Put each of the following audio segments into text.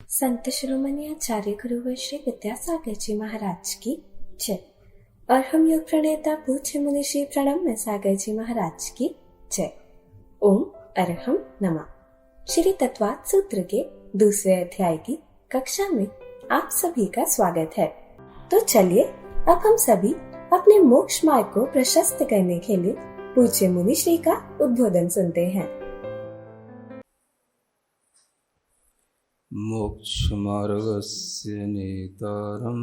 संत शिरोमणि आचार्य गुरुवर श्री विद्यासागर जी महाराज की जय। और हम योग प्रणेता पूज्य मुनि श्री प्रणम्य सागर जी महाराज की जय। ओम अरहम नमः। श्री तत्वात् सूत्र के दूसरे अध्याय की कक्षा में आप सभी का स्वागत है। तो चलिए अब हम सभी अपने मोक्ष मार्ग को प्रशस्त करने के लिए पूज्य मुनि श्री का उद्बोधन सुनते हैं। मोक्षमार्गस्य नेतारं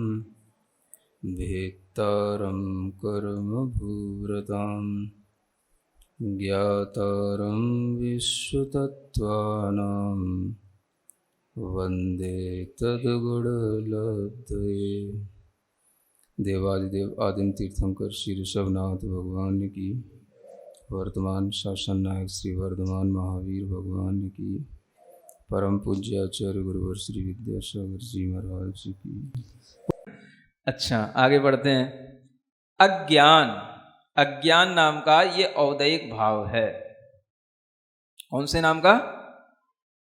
भेत्तारं कर्मभूरतां ज्ञातारं विश्वतत्त्वानां वन्दे तद्गुणलब्धये। देवादिदेव आदिम तीर्थंकर श्री ऋषभनाथ भगवान की, वर्तमान शासन नायक श्री वर्धमान महावीर भगवान की, परम पूज्य आचार्य गुरुवर श्री विद्यासागर जी महाराज की। अच्छा, आगे बढ़ते हैं। अज्ञान, अज्ञान नाम का ये औदयिक भाव है। कौन से नाम का?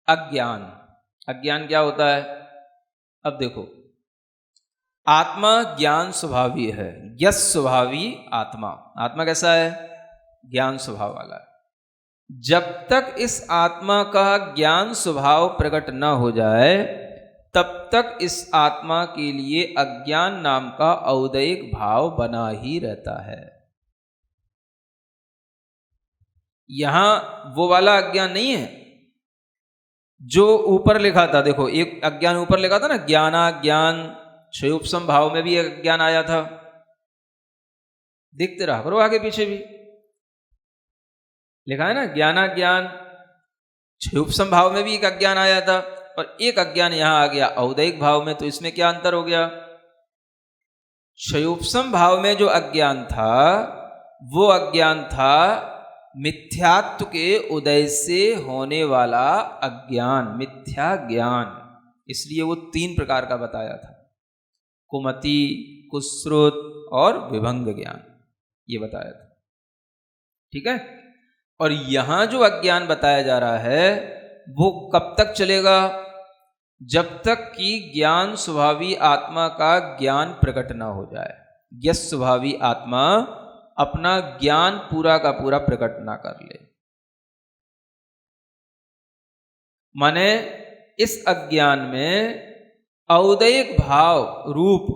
अज्ञान। अज्ञान क्या होता है? अब देखो, आत्मा ज्ञान स्वभावी है। यस स्वभावी आत्मा। आत्मा कैसा है? ज्ञान स्वभाव वाला है। जब तक इस आत्मा का ज्ञान स्वभाव प्रकट न हो जाए तब तक इस आत्मा के लिए अज्ञान नाम का औदयिक भाव बना ही रहता है। यहां वो वाला अज्ञान नहीं है जो ऊपर लिखा था। देखो, एक अज्ञान ऊपर लिखा था ना, ज्ञानाज्ञान क्षयोपसम भाव में भी एक अज्ञान आया था। देखते रहा करो, आगे पीछे भी लिखा है ना, ज्ञानाज्ञान क्षयोपसम भाव में भी एक अज्ञान आया था और एक अज्ञान यहां आ गया औदयिक भाव में। तो इसमें क्या अंतर हो गया? क्षयोपसम भाव में जो अज्ञान था वो अज्ञान था मिथ्यात्व के उदय से होने वाला अज्ञान, मिथ्या ज्ञान। इसलिए वो 3 प्रकार का बताया था, कुमति, कुश्रुत और विभंग ज्ञान, ये बताया था। ठीक है। और यहां जो अज्ञान बताया जा रहा है वो कब तक चलेगा? जब तक कि ज्ञान स्वभावी आत्मा का ज्ञान प्रकट ना हो जाए। यस स्वभावी आत्मा अपना ज्ञान पूरा का पूरा प्रकट ना कर ले। माने इस अज्ञान में औदयिक भाव रूप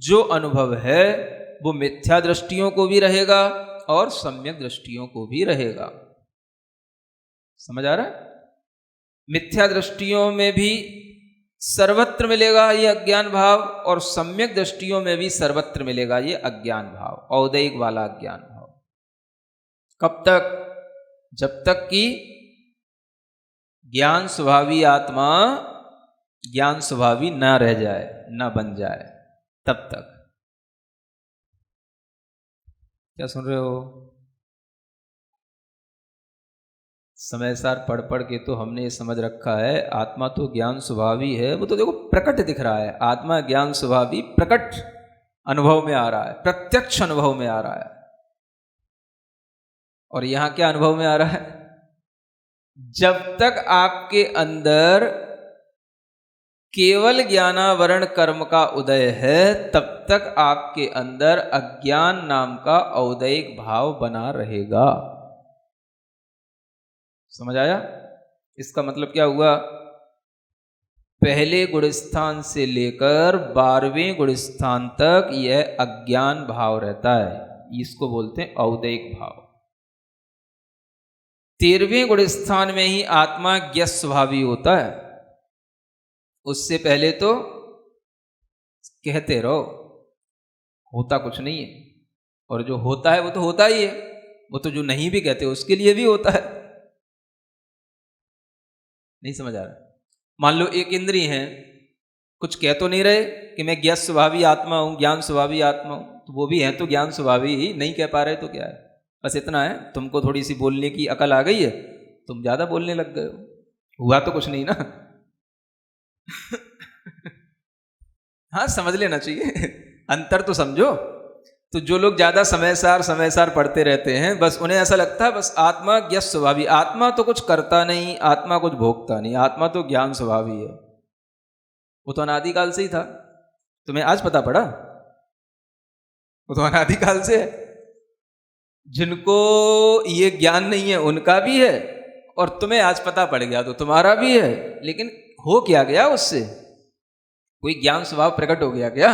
जो अनुभव है वो मिथ्या दृष्टियों को भी रहेगा और सम्यक दृष्टियों को भी रहेगा। समझ आ रहा है? मिथ्या दृष्टियों में भी सर्वत्र मिलेगा ये अज्ञान भाव और सम्यक दृष्टियों में भी सर्वत्र मिलेगा ये अज्ञान भाव, औदयिक वाला अज्ञान भाव। कब तक? जब तक कि ज्ञान स्वभावी आत्मा ज्ञान स्वभावी न रह जाए, न बन जाए, तब तक। क्या सुन रहे हो? समय सार पढ़ पढ़ के तो हमने ये समझ रखा है आत्मा तो ज्ञान स्वभावी है। वो तो देखो प्रकट दिख रहा है, आत्मा ज्ञान स्वभावी प्रकट अनुभव में आ रहा है, प्रत्यक्ष अनुभव में आ रहा है। और यहां क्या अनुभव में आ रहा है? जब तक आपके अंदर केवल ज्ञानावरण कर्म का उदय है तब तक आपके अंदर अज्ञान नाम का औदयिक भाव बना रहेगा। समझ आया? इसका मतलब क्या हुआ? पहले गुणस्थान से लेकर 12वें गुणस्थान तक यह अज्ञान भाव रहता है। इसको बोलते हैं औदयिक भाव। 13वें गुणस्थान में ही आत्मा ज्ञेय स्वभावी होता है। उससे पहले तो कहते रहो, होता कुछ नहीं है। और जो होता है वो तो होता ही है, वो तो जो नहीं भी कहते उसके लिए भी होता है। नहीं समझ आ रहा? मान लो एक इंद्रिय है, कुछ कह तो नहीं रहे कि मैं ज्ञेय स्वभावी आत्मा हूं, ज्ञान स्वभावी आत्मा हूं, तो वो भी है तो ज्ञान स्वभावी ही, नहीं कह पा रहे तो क्या है? बस इतना है, तुमको थोड़ी सी बोलने की अकल आ गई है, तुम ज्यादा बोलने लग गए हो। हुआ तो कुछ नहीं ना। हाँ, समझ लेना चाहिए, अंतर तो समझो। तो जो लोग ज्यादा समय सार पढ़ते रहते हैं, बस उन्हें ऐसा लगता है बस आत्मा ज्ञेय स्वभावी, आत्मा तो कुछ करता नहीं, आत्मा कुछ भोगता नहीं, आत्मा तो ज्ञान स्वभावी है। वो तो अनादिकाल से ही था, तुम्हें आज पता पड़ा? वो तो अनादिकाल से है। जिनको ये ज्ञान नहीं है उनका भी है, और तुम्हें आज पता पड़ गया तो तुम्हारा भी है। लेकिन हो क्या गया उससे? कोई ज्ञान स्वभाव प्रकट हो गया क्या?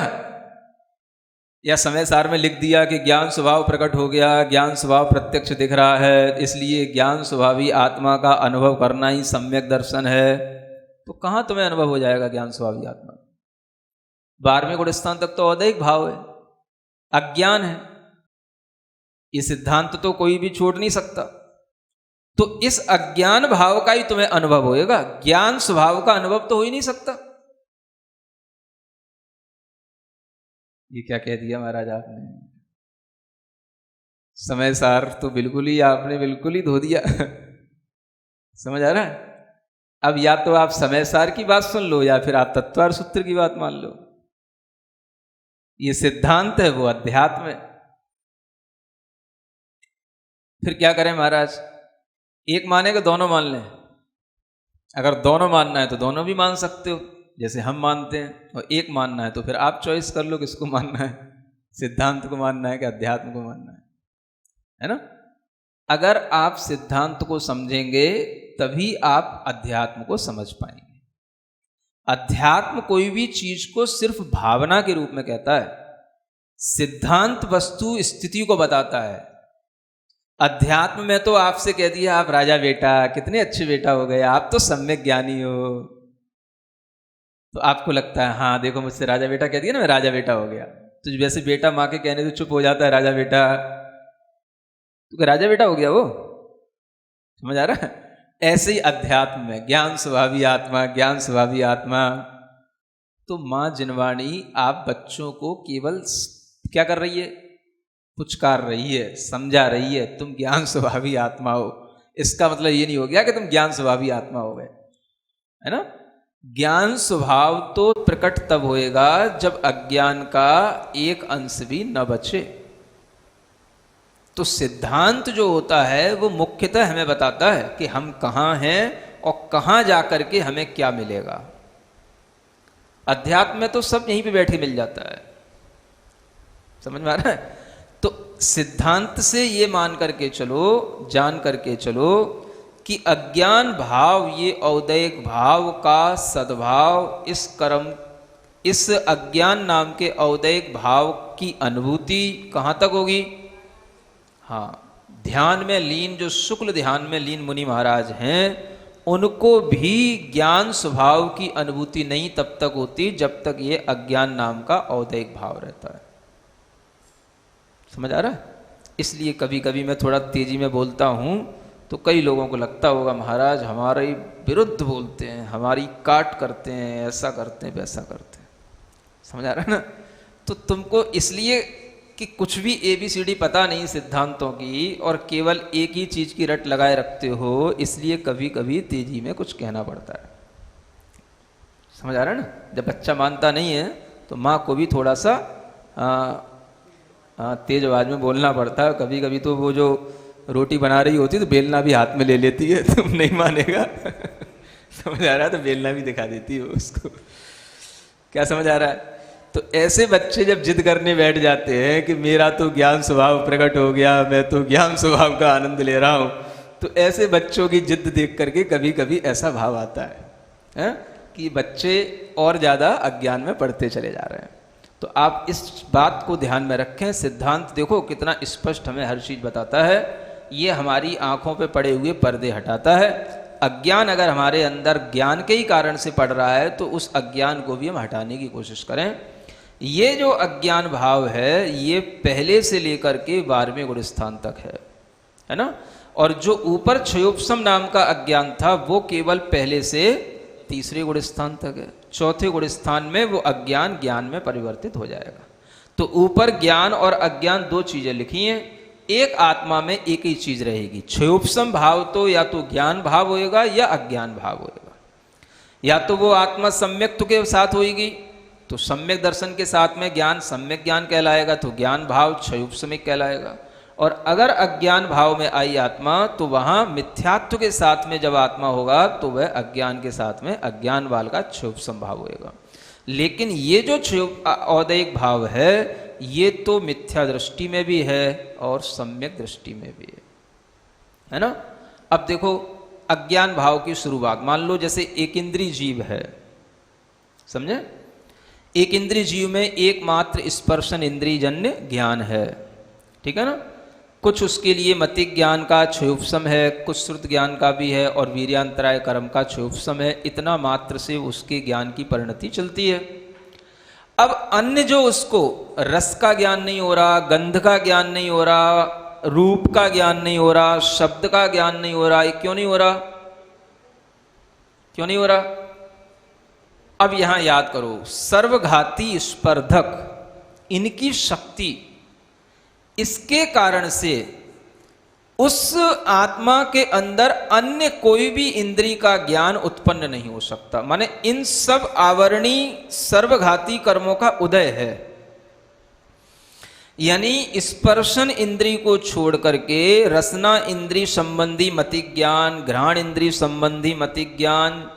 या समय सार में लिख दिया कि ज्ञान स्वभाव प्रकट हो गया, ज्ञान स्वभाव प्रत्यक्ष दिख रहा है, इसलिए ज्ञान स्वभावी आत्मा का अनुभव करना ही सम्यक दर्शन है। तो कहाँ तुम्हें अनुभव हो जाएगा ज्ञान स्वभावी आत्मा? 12वें गुण स्थान तक तो औदैहिक भाव है, अज्ञान है। ये सिद्धांत तो कोई भी छोड़ नहीं सकता। तो इस अज्ञान भाव का ही तुम्हें अनुभव होएगा, ज्ञान स्वभाव का अनुभव तो हो ही नहीं सकता। ये क्या कह दिया महाराज आपने? समय सार तो बिल्कुल ही आपने बिल्कुल ही धो दिया। समझ आ रहा है? अब या तो आप समय सार की बात सुन लो या फिर आप तत्वार सूत्र की बात मान लो। ये सिद्धांत है, वो अध्यात्म है। फिर क्या करें महाराज? एक माने कि दोनों मान लें? अगर दोनों मानना है तो दोनों भी मान सकते हो, जैसे हम मानते हैं, और एक मानना है तो फिर आप चॉइस कर लो किसको मानना है, सिद्धांत को मानना है कि अध्यात्म को मानना है ना? अगर आप सिद्धांत को समझेंगे तभी आप अध्यात्म को समझ पाएंगे। अध्यात्म कोई भी चीज को सिर्फ भावना के रूप में कहता है, सिद्धांत वस्तु स्थिति को बताता है। अध्यात्म में तो आपसे कह दिया आप राजा बेटा, कितने अच्छे बेटा हो गए, आप तो सम्यक ज्ञानी हो, तो आपको लगता है हाँ देखो मुझसे राजा बेटा कह दिया ना, मैं राजा बेटा हो गया। तो वैसे बेटा माँ के कहने से चुप हो जाता है, राजा बेटा, तो राजा बेटा हो गया वो। समझ आ रहा है? ऐसे ही अध्यात्म में ज्ञान स्वभावी आत्मा, ज्ञान स्वभावी आत्मा। तो माँ जिनवाणी आप बच्चों को केवल क्या कर रही है? पुचकार रही है, समझा रही है, तुम ज्ञान स्वभावी आत्मा हो। इसका मतलब ये नहीं हो गया कि तुम ज्ञान स्वभावी आत्मा हो गए, है ना? ज्ञान स्वभाव तो प्रकट तब होएगा जब अज्ञान का एक अंश भी न बचे। तो सिद्धांत जो होता है वो मुख्यतः हमें बताता है कि हम कहाँ हैं और कहाँ जाकर के हमें क्या मिलेगा। अध्यात्म में तो सब यहीं पे बैठे मिल जाता है। समझ में आ रहा है? तो सिद्धांत से ये मान करके चलो, जान करके चलो कि अज्ञान भाव, ये औदैहिक भाव का सद्भाव, इस कर्म, इस अज्ञान नाम के औदैहिक भाव की अनुभूति कहाँ तक होगी? हाँ, ध्यान में लीन, जो शुक्ल ध्यान में लीन मुनि महाराज हैं, उनको भी ज्ञान स्वभाव की अनुभूति नहीं तब तक होती जब तक ये अज्ञान नाम का औदैहिक भाव रहता है। समझ आ रहा है? इसलिए कभी कभी मैं थोड़ा तेजी में बोलता हूँ तो कई लोगों को लगता होगा महाराज हमारे विरुद्ध बोलते हैं, हमारी काट करते हैं, ऐसा करते हैं, वैसा करते हैं। समझ आ रहा है ना? तो तुमको इसलिए कि कुछ भी ABCD पता नहीं सिद्धांतों की और केवल एक ही चीज की रट लगाए रखते हो, इसलिए कभी कभी तेजी में कुछ कहना पड़ता है। समझ आ रहा है ना? जब बच्चा मानता नहीं है तो माँ को भी थोड़ा सा तेज आवाज में बोलना पड़ता है। कभी कभी तो वो जो रोटी बना रही होती तो बेलना भी हाथ में ले लेती है, तुम नहीं मानेगा। समझ आ रहा है? तो बेलना भी दिखा देती है उसको। क्या समझ आ रहा है? तो ऐसे बच्चे जब जिद करने बैठ जाते हैं कि मेरा तो ज्ञान स्वभाव प्रकट हो गया, मैं तो ज्ञान स्वभाव का आनंद ले रहा हूँ, तो ऐसे बच्चों की जिद देख करके कभी कभी ऐसा भाव आता है कि बच्चे और ज़्यादा अज्ञान में पढ़ते चले जा रहे हैं। तो आप इस बात को ध्यान में रखें। सिद्धांत देखो कितना स्पष्ट हमें हर चीज़ बताता है। ये हमारी आँखों पे पड़े हुए पर्दे हटाता है। अज्ञान अगर हमारे अंदर ज्ञान के ही कारण से पड़ रहा है तो उस अज्ञान को भी हम हटाने की कोशिश करें। ये जो अज्ञान भाव है ये पहले से लेकर के 12वें गुण स्थान तक है ना? और जो ऊपर क्षयोपशम नाम का अज्ञान था वो केवल पहले से 3रे गुण स्थान तक है। 4थे गुण स्थान में वो अज्ञान ज्ञान में परिवर्तित हो जाएगा। तो ऊपर ज्ञान और अज्ञान दो चीजें लिखी हैं, एक आत्मा में एक ही चीज रहेगी। क्षयोपशम भाव तो या तो ज्ञान भाव होएगा या अज्ञान भाव होएगा। या तो वो आत्मा सम्यक्त्व के साथ होएगी तो सम्यक दर्शन के साथ में ज्ञान सम्यक ज्ञान कहलाएगा, तो ज्ञान भाव क्षयोपशमिक कहलाएगा। और अगर अज्ञान भाव में आई आत्मा तो वहां मिथ्यात्व के साथ में जब आत्मा होगा तो वह अज्ञान के साथ में अज्ञान भाव का क्षोभसम भाव होएगा। लेकिन ये जो औदैहिक भाव है ये तो मिथ्या दृष्टि में भी है और सम्यक दृष्टि में भी है ना। अब देखो अज्ञान भाव की शुरुआत, मान लो जैसे एक इंद्रिय जीव है, समझे, एक इंद्रिय जीव में एकमात्र स्पर्शन इंद्रिय जन्य ज्ञान है, ठीक है ना। कुछ उसके लिए मतिक ज्ञान का क्षयोपशम है, कुछ श्रुत ज्ञान का भी है और वीर्यांतराय कर्म का क्षयोपशम है। इतना मात्र से उसके ज्ञान की परिणति चलती है। अब अन्य जो उसको रस का ज्ञान नहीं हो रहा, गंध का ज्ञान नहीं हो रहा, रूप का ज्ञान नहीं हो रहा, शब्द का ज्ञान नहीं हो रहा, ये क्यों नहीं हो रहा, क्यों नहीं हो रहा? अब यहां याद करो, सर्वघाती स्पर्धक इनकी शक्ति, इसके कारण से उस आत्मा के अंदर अन्य कोई भी इंद्रिय का ज्ञान उत्पन्न नहीं हो सकता। माने इन सब आवरणी सर्वघाती कर्मों का उदय है। यानी स्पर्शन इंद्रिय को छोड़ करके रसना इंद्रिय संबंधी मतिक ज्ञान, घ्राण इंद्रिय संबंधी मतिक ज्ञान,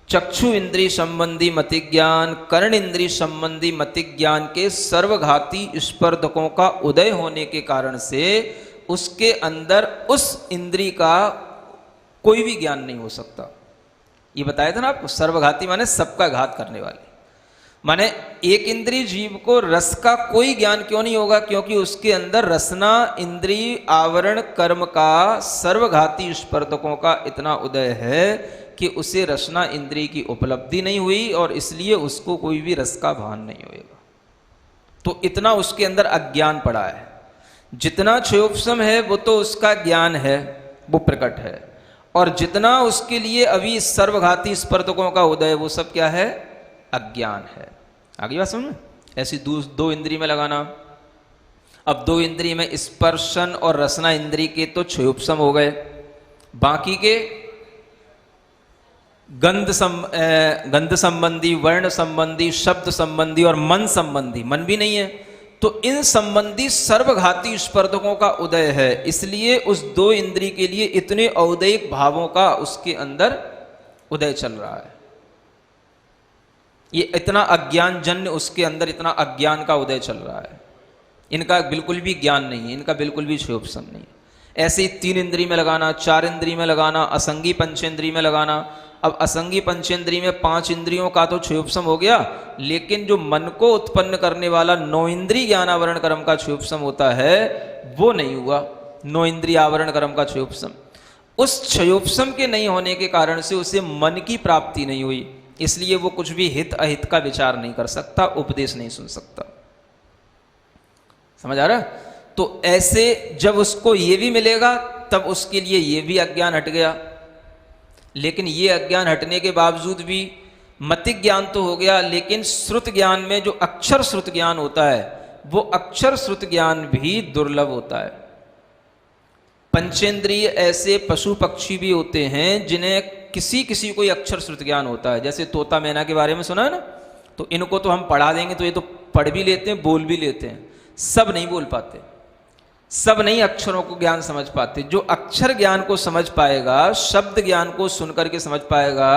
चक्षु इंद्रिय संबंधी मतिक ज्ञान, कर्ण इंद्रिय संबंधी मतिक ज्ञान के सर्वघाती स्पर्धकों का उदय होने के कारण से उसके अंदर उस इंद्रिय का कोई भी ज्ञान नहीं हो सकता। ये बताया था ना आपको, सर्वघाती माने सबका घात करने वाले। माने एक इंद्रिय जीव को रस का कोई ज्ञान क्यों नहीं होगा? क्योंकि उसके अंदर रसना इंद्रिय आवरण कर्म का सर्वघाती स्पर्धकों का इतना उदय है कि उसे रसना इंद्रिय की उपलब्धि नहीं हुई और इसलिए उसको कोई भी रस का भान नहीं होएगा। तो इतना उसके अंदर अज्ञान पड़ा है। जितना क्षयोपशम है वो तो उसका ज्ञान है, वो प्रकट है, और जितना उसके लिए अभी सर्वघाती स्पर्धकों का उदय वो सब क्या है? अज्ञान है। आगे बात समझ में? ऐसी दो इंद्रिय में लगाना। अब दो इंद्रिय में स्पर्शन और रसना इंद्रिय के तो क्षयोपशम हो गए, बाकी के गंध संबंधी, वर्ण संबंधी, शब्द संबंधी और मन संबंधी, मन भी नहीं है, तो इन संबंधी सर्वघाती स्पर्धकों का उदय है। इसलिए उस दो इंद्रिय के लिए इतने औदैहिक भावों का उसके अंदर उदय चल रहा है। ये इतना अज्ञान जन्य उसके अंदर इतना अज्ञान का उदय चल रहा है। इनका बिल्कुल भी ज्ञान नहीं है, इनका बिल्कुल भी क्षयोपशम नहीं है। ऐसे ही तीन इंद्रिय में लगाना, चार इंद्रिय में लगाना, असंगी पंचेंद्रिय में लगाना। अब असंगी पंचेंद्रिय में 5 इंद्रियों का तो क्षयोपशम हो गया, लेकिन जो मन को उत्पन्न करने वाला 9 इंद्रिय ज्ञानावरण कर्म का क्षयोपशम होता है वो नहीं हुआ। 9 इंद्रिय आवरण कर्म का क्षयोपशम, उस क्षयोपशम के नहीं होने के कारण से उसे मन की प्राप्ति नहीं हुई, इसलिए वो कुछ भी हित अहित का विचार नहीं कर सकता, उपदेश नहीं सुन सकता। समझ आ रहा है? तो ऐसे जब उसको ये भी मिलेगा तब उसके लिए ये भी अज्ञान हट गया। लेकिन ये अज्ञान हटने के बावजूद भी मतिक ज्ञान तो हो गया, लेकिन श्रुत ज्ञान में जो अक्षर श्रुत ज्ञान होता है वो अक्षर श्रुत ज्ञान भी दुर्लभ होता है। पंचेंद्रिय ऐसे पशु पक्षी भी होते हैं जिन्हें किसी किसी को अक्षर श्रुत ज्ञान होता है। जैसे तोता मैना के बारे में सुना है ना, तो इनको तो हम पढ़ा देंगे तो ये तो पढ़ भी लेते हैं, बोल भी लेते हैं। सब नहीं बोल पाते, सब नहीं अक्षरों को ज्ञान समझ पाते। जो अक्षर ज्ञान को समझ पाएगा, शब्द ज्ञान को सुनकर के समझ पाएगा,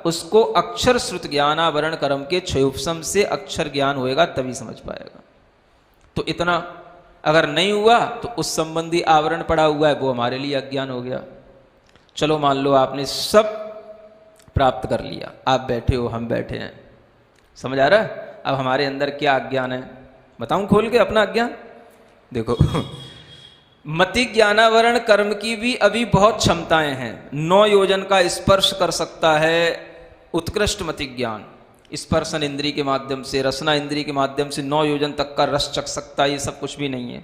उसको अक्षर श्रुत ज्ञानावरण कर्म के क्षयोपशम से अक्षर ज्ञान होएगा तभी समझ पाएगा। तो इतना अगर नहीं हुआ तो उस संबंधी आवरण पड़ा हुआ है वो हमारे लिए अज्ञान हो गया। चलो मान लो आपने सब प्राप्त कर लिया, आप बैठे हो, हम बैठे हैं, समझ आ रहा है? अब हमारे अंदर क्या अज्ञान है बताऊं खोल के अपना अज्ञान? देखो मति ज्ञानावरण कर्म की भी अभी बहुत क्षमताएं हैं। 9 योजन का स्पर्श कर सकता है उत्कृष्ट मति ज्ञान, स्पर्शन इंद्रिय के माध्यम से, रसना इंद्रिय के माध्यम से 9 योजन तक का रस चख सकता है। ये सब कुछ भी नहीं है,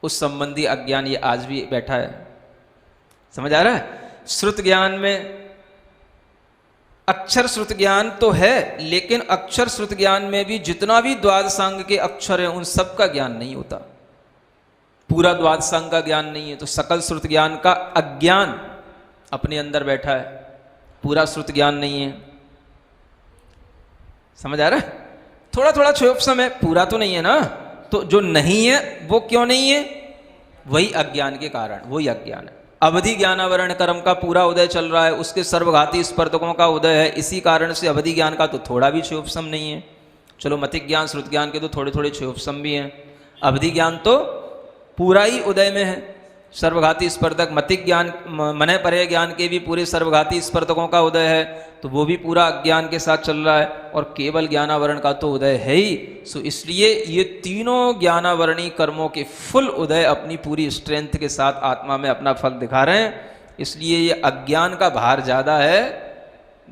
उस संबंधी अज्ञान ये आज भी बैठा है। समझ आ रहा है? श्रुत ज्ञान में अक्षर श्रुत ज्ञान तो है, लेकिन अक्षर श्रुत ज्ञान में भी जितना भी द्वादशांग के अक्षर हैं उन सब का ज्ञान नहीं होता। पूरा द्वादशांग का ज्ञान नहीं है, तो सकल श्रुत ज्ञान का अज्ञान अपने अंदर बैठा है, पूरा श्रुत ज्ञान नहीं है। समझ आ रहा है? थोड़ा थोड़ा क्षयोपशम है, पूरा तो नहीं है ना। तो जो नहीं है वो क्यों नहीं है? वही अज्ञान के कारण, वही अज्ञान है। अवधि ज्ञानावरण कर्म का पूरा उदय चल रहा है, उसके सर्वघाती स्पर्धकों का उदय है, इसी कारण से अवधि ज्ञान का तो थोड़ा भी क्षयोपशम नहीं है। चलो मतिक ज्ञान श्रुत ज्ञान के तो थोड़े थोड़े क्षयोपशम भी हैं, अवधि ज्ञान तो पूरा ही उदय में है। सर्वघाती स्पर्धक मतिक ज्ञान मने परे ज्ञान के भी पूरे सर्वघाती स्पर्धकों का उदय है, तो वो भी पूरा अज्ञान के साथ चल रहा है, और केवल ज्ञानावरण का तो उदय है ही। सो इसलिए ये तीनों ज्ञानावरणी कर्मों के फुल उदय अपनी पूरी स्ट्रेंथ के साथ आत्मा में अपना फल दिखा रहे हैं। इसलिए ये अज्ञान का भार ज्यादा है,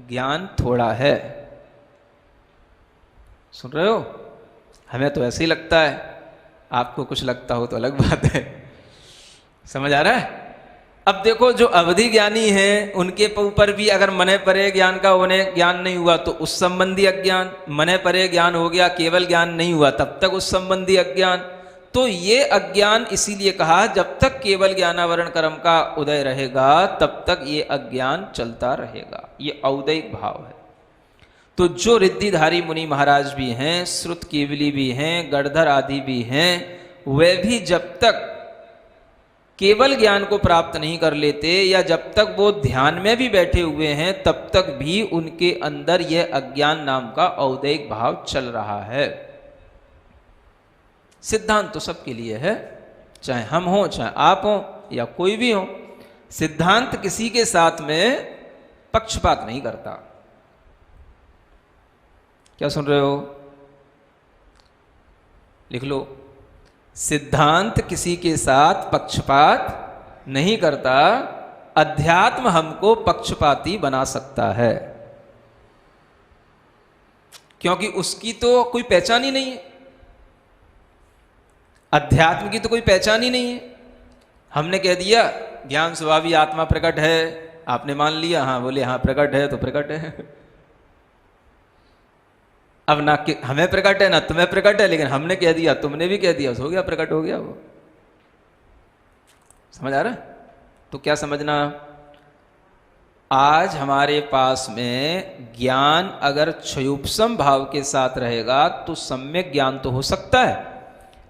ज्ञान थोड़ा है। सुन रहे हो? हमें तो ऐसे ही लगता है, आपको कुछ लगता हो तो अलग बात है। समझ आ रहा है? अब देखो जो अवधि ज्ञानी हैं उनके ऊपर भी अगर मने परे ज्ञान का उन्हें ज्ञान नहीं हुआ तो उस संबंधी अज्ञान, मने परे ज्ञान हो गया केवल ज्ञान नहीं हुआ तब तक उस संबंधी अज्ञान। तो ये अज्ञान इसीलिए कहा जब तक केवल ज्ञानावरण कर्म का उदय रहेगा तब तक ये अज्ञान चलता रहेगा। ये औदैहिक भाव है। तो जो रिद्धिधारी मुनि महाराज भी हैं, श्रुत केवली भी हैं, गणधर आदि भी हैं, वे भी जब तक केवल ज्ञान को प्राप्त नहीं कर लेते या जब तक वो ध्यान में भी बैठे हुए हैं तब तक भी उनके अंदर यह अज्ञान नाम का औदैहिक भाव चल रहा है। सिद्धांत तो सबके लिए है, चाहे हम हो चाहे आप हो या कोई भी हो। सिद्धांत किसी के साथ में पक्षपात नहीं करता। क्या सुन रहे हो? लिख लो। सिद्धांत किसी के साथ पक्षपात नहीं करता, अध्यात्म हमको पक्षपाती बना सकता है, क्योंकि उसकी तो कोई पहचान ही नहीं है। अध्यात्म की तो कोई पहचान ही नहीं है। हमने कह दिया ज्ञान स्वभावी आत्मा प्रकट है, आपने मान लिया, हाँ बोले हाँ प्रकट है तो प्रकट है। अब ना कि हमें प्रकट है ना तुम्हें प्रकट है, लेकिन हमने कह दिया तुमने भी कह दिया, हो गया प्रकट हो गया वो। समझ आ रहा है? तो क्या समझना, आज हमारे पास में ज्ञान अगर क्षयोपशम भाव के साथ रहेगा तो सम्यक ज्ञान तो हो सकता है,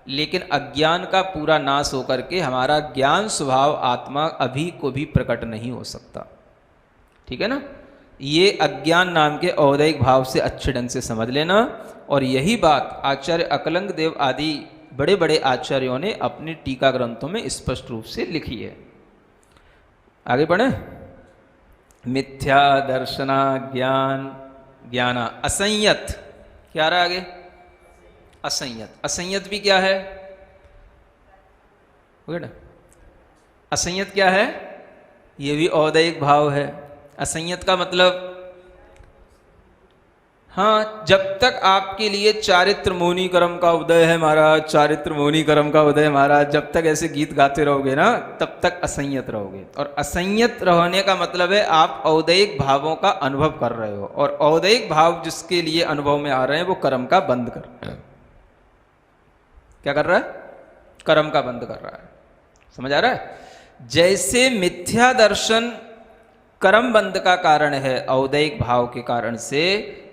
लेकिन अज्ञान का पूरा नाश होकर के हमारा ज्ञान स्वभाव आत्मा अभी को भी प्रकट नहीं हो सकता। ठीक है ना? ये अज्ञान नाम के औदैहिक भाव से अच्छे ढंग से समझ लेना। और यही बात आचार्य अकलंग देव आदि बड़े बड़े आचार्यों ने अपने टीका ग्रंथों में स्पष्ट रूप से लिखी है। आगे पढ़े। मिथ्या दर्शना ज्ञान ज्ञाना असंयत। क्या रहा आगे? असंयत। असंयत भी क्या है? असंयत क्या है? ये भी औदैहिक भाव है। असंयत का मतलब, हाँ, जब तक आपके लिए चारित्र मौनी कर्म का उदय है महाराज, चारित्र मौनी कर्म का उदय महाराज, जब तक ऐसे गीत गाते रहोगे ना तब तक असंयत रहोगे। और असंयत रहने का मतलब है आप औदैहिक भावों का अनुभव कर रहे हो, और औदैहिक भाव जिसके लिए अनुभव में आ रहे हैं वो कर्म का बंद कर रहा है। क्या कर रहा है? कर्म का बंद कर रहा है। समझ आ रहा है? जैसे मिथ्या दर्शन कर्म बंद का कारण है औदैहिक भाव के कारण से,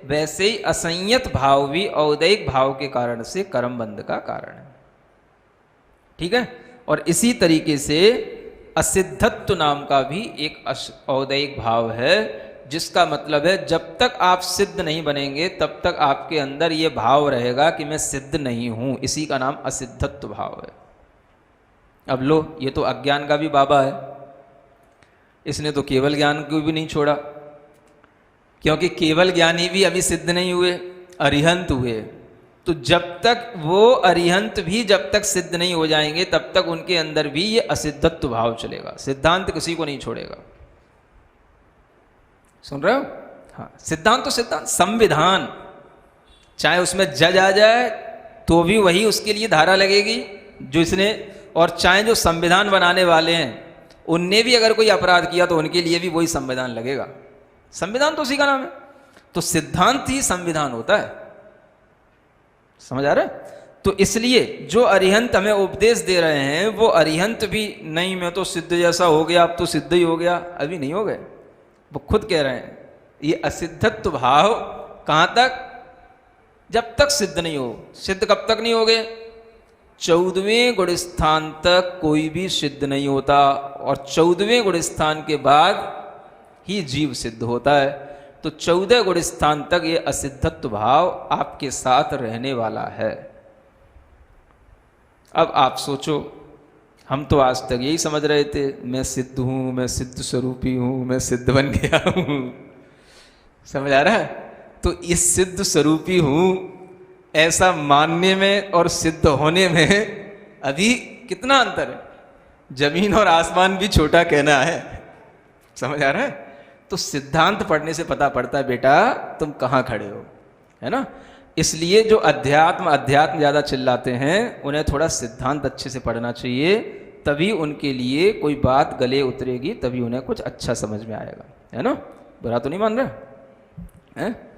वैसे ही असंयत भाव भी औदैहिक भाव के कारण से कर्म बंद का कारण है। ठीक है? और इसी तरीके से असिद्धत्व नाम का भी एक औदैहिक भाव है, जिसका मतलब है जब तक आप सिद्ध नहीं बनेंगे तब तक आपके अंदर ये भाव रहेगा कि मैं सिद्ध नहीं हूं। इसी का नाम असिद्धत्व भाव है। अब लो, ये तो अज्ञान का भी बाबा है, इसने तो केवल ज्ञान को भी नहीं छोड़ा, क्योंकि केवल ज्ञानी भी अभी सिद्ध नहीं हुए, अरिहंत हुए। तो जब तक वो अरिहंत भी जब तक सिद्ध नहीं हो जाएंगे तब तक उनके अंदर भी ये असिद्धत्व भाव चलेगा। सिद्धांत किसी को नहीं छोड़ेगा। सुन रहे हो? हाँ, सिद्धांत तो सिद्धांत, संविधान चाहे उसमें जज आ जाए तो भी वही उसके लिए धारा लगेगी जो इसने, और चाहे जो संविधान बनाने वाले हैं उनने भी अगर कोई अपराध किया तो उनके लिए भी वही संविधान लगेगा। संविधान तो उसी का नाम है। तो सिद्धांत ही संविधान होता है। समझ आ रहा है? तो इसलिए जो अरिहंत हमें उपदेश दे रहे हैं वो अरिहंत भी नहीं, मैं तो सिद्ध जैसा हो गया, अब तो सिद्ध ही हो गया, अभी नहीं हो गए। वो खुद कह रहे हैं ये असिद्धत्व भाव कहां तक? जब तक सिद्ध नहीं हो। सिद्ध कब तक नहीं हो गए? 14वें गुण स्थान तक कोई भी सिद्ध नहीं होता और 14वें गुण स्थान के बाद ही जीव सिद्ध होता है। तो 14 गुण स्थान तक ये असिद्धत्व भाव आपके साथ रहने वाला है। अब आप सोचो, हम तो आज तक यही समझ रहे थे, मैं सिद्ध हूं, मैं सिद्ध स्वरूपी हूं, मैं सिद्ध बन गया हूं। समझ आ रहा है? तो इस सिद्ध स्वरूपी हूं ऐसा मानने में और सिद्ध होने में अभी कितना अंतर है। जमीन और आसमान भी छोटा कहना है। समझ आ रहा है? तो सिद्धांत पढ़ने से पता पड़ता है बेटा तुम कहाँ खड़े हो, है ना। इसलिए जो अध्यात्म ज़्यादा चिल्लाते हैं उन्हें थोड़ा सिद्धांत अच्छे से पढ़ना चाहिए, तभी उनके लिए कोई बात गले उतरेगी, तभी उन्हें कुछ अच्छा समझ में आएगा, है ना। बुरा तो नहीं मान रहे हैं?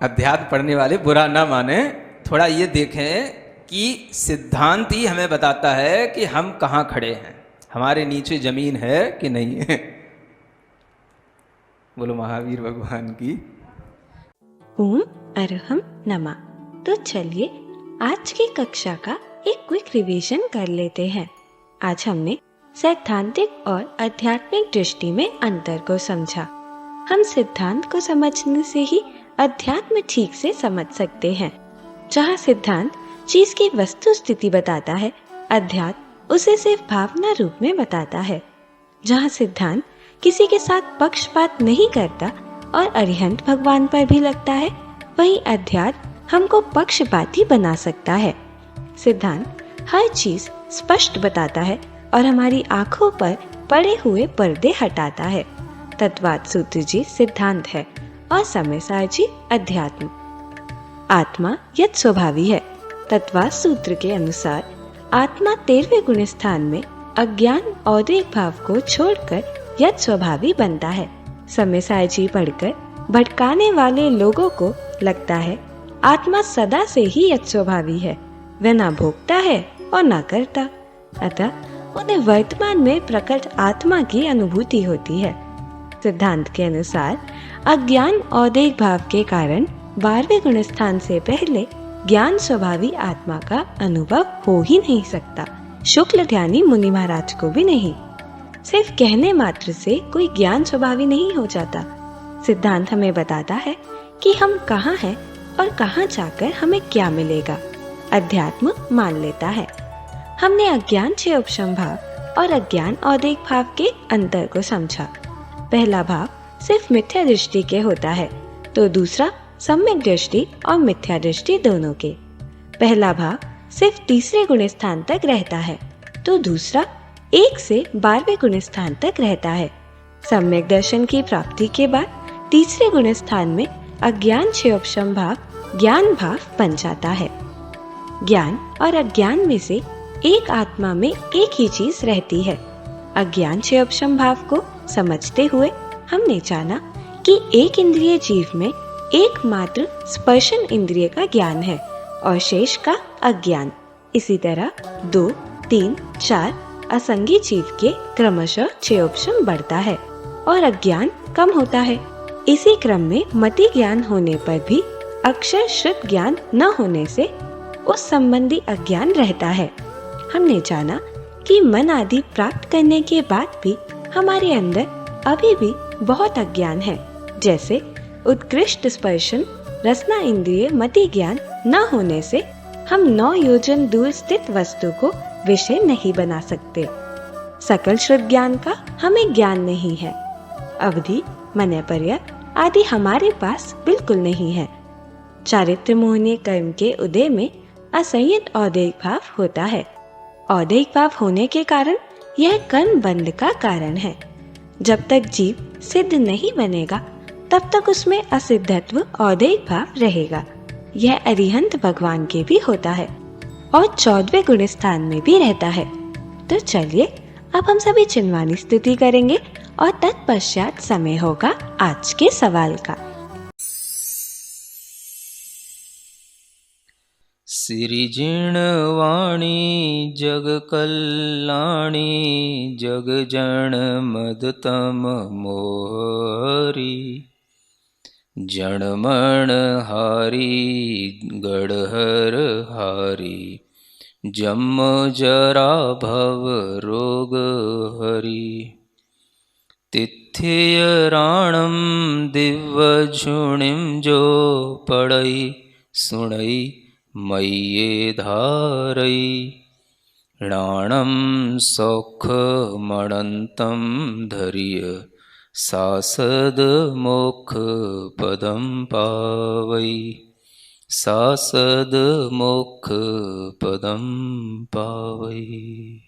अध्यात्म पढ़ने वाले बुरा ना माने, थोड़ा ये देखें कि सिद्धांत ही हमें बताता है कि हम कहाँ खड़े हैं, हमारे नीचे जमीन है कि नहीं है। बोलो महावीर भगवान की। ओम अरहम नमा। तो चलिए आज की कक्षा का एक क्विक रिवीजन कर लेते हैं। आज हमने सैद्धांतिक और आध्यात्मिक दृष्टि में अंतर को समझा। हम सिद्धांत को समझने से ही अध्यात्म ठीक से समझ सकते हैं। जहाँ सिद्धांत चीज की वस्तु स्थिति बताता है, अध्यात्म उसे सिर्फ भावना रूप में बताता है। जहाँ सिद्धांत किसी के साथ पक्षपात नहीं करता और अरिहंत भगवान पर भी लगता है, वहीं अध्यात्म हमको पक्षपाती बना सकता है। सिद्धांत हर चीज स्पष्ट बताता है और हमारी आंखों पर पड़े हुए पर्दे हटाता है। तत्वाद सूत्र जी सिद्धांत है और समय सार जी अध्यात्म। आत्मा यत स्वभावी है। तत्वाद सूत्र के अनुसार आत्मा 13वें गुण स्थान में अज्ञान औद्रिक भाव को छोड़कर यत स्वभावी बनता है। समय सार जी पढ़कर भटकाने वाले लोगों को लगता है आत्मा सदा से ही यत स्वभावी है, वह ना भोगता है और ना करता, अतः उन्हें वर्तमान में प्रकट आत्मा की अनुभूति होती है। सिद्धांत के अनुसार अज्ञान औद्रिक भाव के कारण 12वें गुण स्थान से पहले ज्ञान स्वभावी आत्मा का अनुभव हो ही नहीं सकता। शुक्ल ध्यानी मुनि महाराज को भी नहीं। सिर्फ कहने मात्र से कोई ज्ञान स्वभावी नहीं हो जाता। सिद्धांत हमें बताता है कि हम कहाँ हैं और कहाँ जाकर हमें क्या मिलेगा। अध्यात्म मान लेता है। हमने अज्ञान क्षय उपशम भाव और अज्ञान औद्रिक भाव के अंतर को समझा। पहला भाव सिर्फ मिथ्या दृष्टि के होता है, तो दूसरा सम्यक दृष्टि और मिथ्या दृष्टि दोनों के। पहला भाव सिर्फ तीसरे गुण स्थान तक रहता है, तो दूसरा 1 से 12वें गुण स्थान तक रहता है। सम्यक दर्शन की प्राप्ति के बाद तीसरे गुण स्थान में अज्ञान क्षयोपशम भाव ज्ञान भाव बन जाता है। ज्ञान और अज्ञान में से एक आत्मा में एक ही चीज रहती है। अज्ञान क्षयोपशम भाव को समझते हुए हमने जाना कि एक इंद्रिय जीव में एकमात्र स्पर्शन इंद्रिय का ज्ञान है और शेष का अज्ञान। इसी तरह 2, 3, 4 असंगी जीव के क्रमशः क्षयोपशम बढ़ता है और अज्ञान कम होता है। इसी क्रम में मति ज्ञान होने पर भी अक्षर श्रुत ज्ञान न होने से उस संबंधी अज्ञान रहता है। हमने जाना कि मन आदि प्राप्त करने के बाद भी हमारे अंदर अभी भी बहुत अज्ञान है। जैसे उत्कृष्ट स्पर्शन रसना इंद्रिय मति ज्ञान न होने से हम 9 योजन दूर स्थित वस्तु को विषय नहीं बना सकते। सकल श्रुत ज्ञान का हमें ज्ञान नहीं है। अवधि मनयपर्य आदि हमारे पास बिल्कुल नहीं है। चारित्र मोहनीय कर्म के उदय में असंयत औदैहिक भाव होता है। औदैहिक भाव होने के कारण यह कर्म बंध का कारण है। जब तक जीव सिद्ध नहीं बनेगा तब तक उसमें असिद्धत्व औदैहिक भाव रहेगा। यह अरिहंत भगवान के भी होता है और 14वें गुण स्थान में भी रहता है। तो चलिए अब हम सभी चिन्वानी स्तुति करेंगे और तत्पश्चात समय होगा आज के सवाल का। सिरिजिणवाणी जग कल्याणी जग जन मदतम मोहरी जणमण हारी गढ़हर हारी जम जरा भव रोग हरि तिथियराणम दिव्यझुणिम जो पड़ई सुणई मय्ये धारई णाणम सौखमणन्तं धर्य सासद मोक्ष पदम पावई सासद मोक्ष पदम पावई।